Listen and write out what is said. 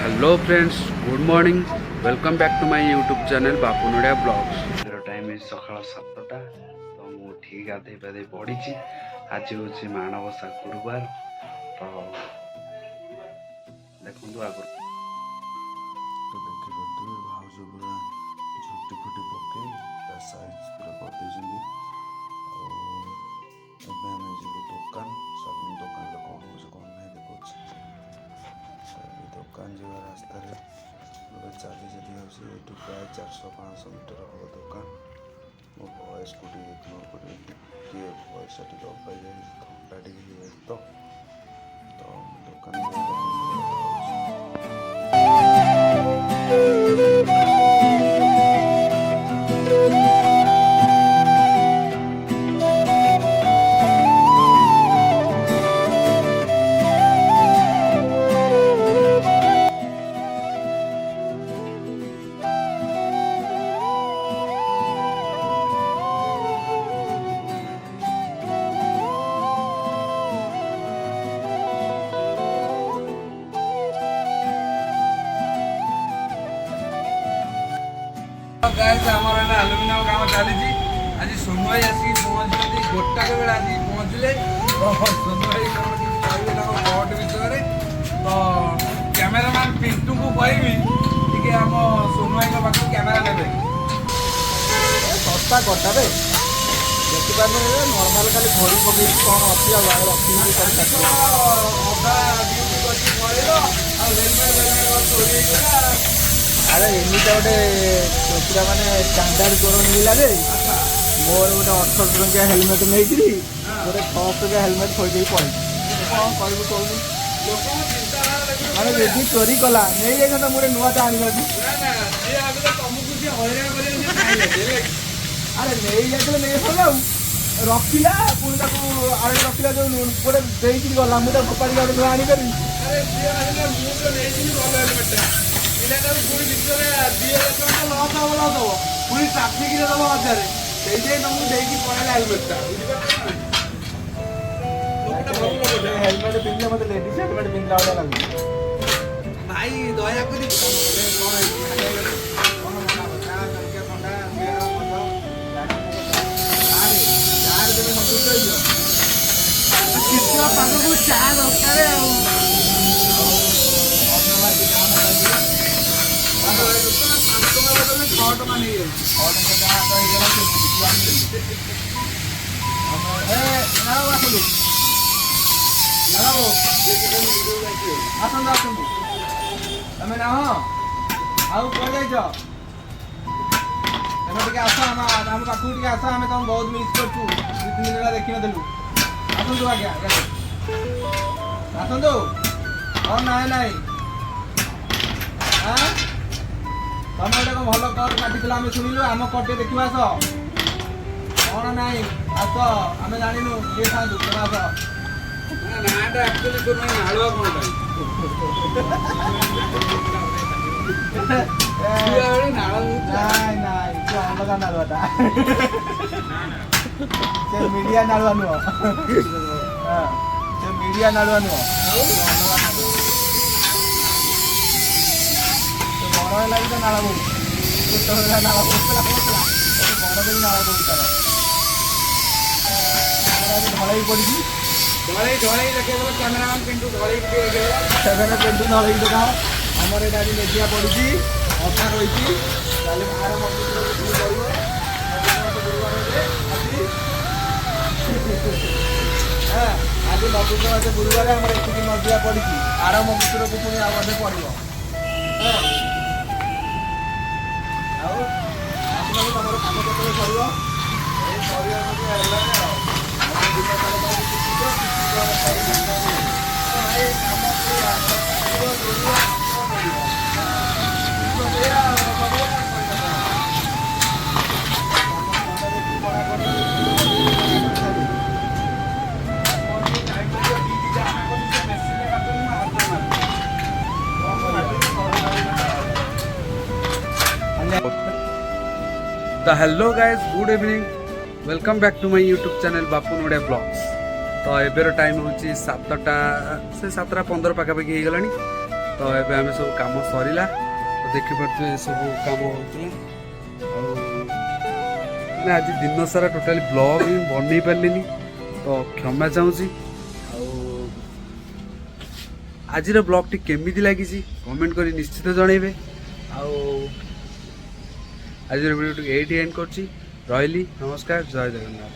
Hello friends, good morning. Welcome back to my YouTube channel Bapu नोडिया vlogs. मेरा time है सकाल 7टा। तो मु ठीक गाधे पाधे पड़ी। आज हूँ माणबसा गुरुवार। तो देखो आग तो देखी पारे भाज पूरा झुटी फुटी पके साइज पूरा करदे। आम जीव दुकान सब दुकान कौन हो कौन ना देखा। दुकान जा रास्त चली चली ये प्राय 400-500 मीटर हम दुकान। मो वॉइस को इग्नोर कर वॉइस टी अबाई जाए थंडा टे तो दुकान आलुमिनियम काम चली। आज सोनू भाई आसिक पहुँचते गोटाक बेला आज पहुँचले। सोनू भाई कहे कट विषय तो कैमेरामैन पिंटू को कहबी टे आम सोनू भाई पाख कैमेरा ने सस्ता कटावे देखिपार नर्माल खाली घड़ी पकई कौन अच्छी रखी अधा पड़ेगा। अरे एमती गोटे पूरा मानने स्टांडार्ड जोर मिलला जे मोर गोटे 18 टंकिया हेलमेट नहीं गोटे 600 टंकिया हेलमेट खोई पड़े कौन कहू कहूँ माने यदि चोरी कला नहीं जाता मुझे नुआ टा आनी अरे नहीं जाते नहीं सला रखिला पुणी आड़े रखिला जो गोटे देकी गला मुझे फोपाड़ी गोटे नुआ आनी पारि पुणी ट्राफिक दब 1000 से तुमको देखिए पड़ेगा हेलमेट पिंधे मत लेडीज हेलमेट पिंधला वाला लगे भाई दया कर चार दरकार तमें ना आउ कौन जाइज तुम आस आम पाख आस आम तुम बहुत मिस कर 2-3 दिन है देखी नलु आसतु आज्ञा आसतु कौन ना ना तुम गोटे कौन भल कट काटी आम शुणिलु आम कटे देखा आस कौन ना आस आम जानू किए था तुम आस नाटा एक्चुअली नाड़ुआ कौन अलग नाड़ुआटा से मीडिया नाड़ुआ नुह से मीडिया नाड़ुआ नुह बड़ लगे तो नाड़ बोल नाड़ बोलता बड़ भी नाड़ बोलता ढल पड़ी ढल देखे कैमेरामैन पिंटू ढल पिंटू ढल देखा आमर यहाँ आज लेजिया पड़ी अधा रही आज मगुसूर आज गुरुवार आम ये नदिया पड़ी आर मगुसूर को पुणी आधे पड़ो तुम काम तो hello guys, good evening. Welcome back to my YouTube channel Bapu नोडिया ब्लॉग्स। तो एबेर टाइम हूँ 7टा से 7:15 पाखापाखि हो गला। तो ଏବେ ଆମେ ସବୁ କାମ ସରିଲା ତ ଦେଖିପାରୁଥିବେ ଏସବୁ କାମ ହେଉଥିଲା ଆଉ ମାନେ ଆଜି ଦିନ ସାରା ଟୋଟାଲି ବ୍ଲଗ୍ ହିଁ ବନେଇ ପାରିଲିନି ତ କ୍ଷମା ଚାହୁଁଛି ଆଉ ଆଜିର ବ୍ଲଗ୍ଟି କେମିତି ଲାଗିଛି କମେଣ୍ଟ କରି ନିଶ୍ଚିତ ଜଣେଇବେ ଆଉ ଆଜିର ଭିଡ଼ିଓଟି ଏଇଠି ଏଣ୍ଡ କରୁଛି ରହିଲି ନମସ୍କାର ଜୟ ଜଗନ୍ନାଥ।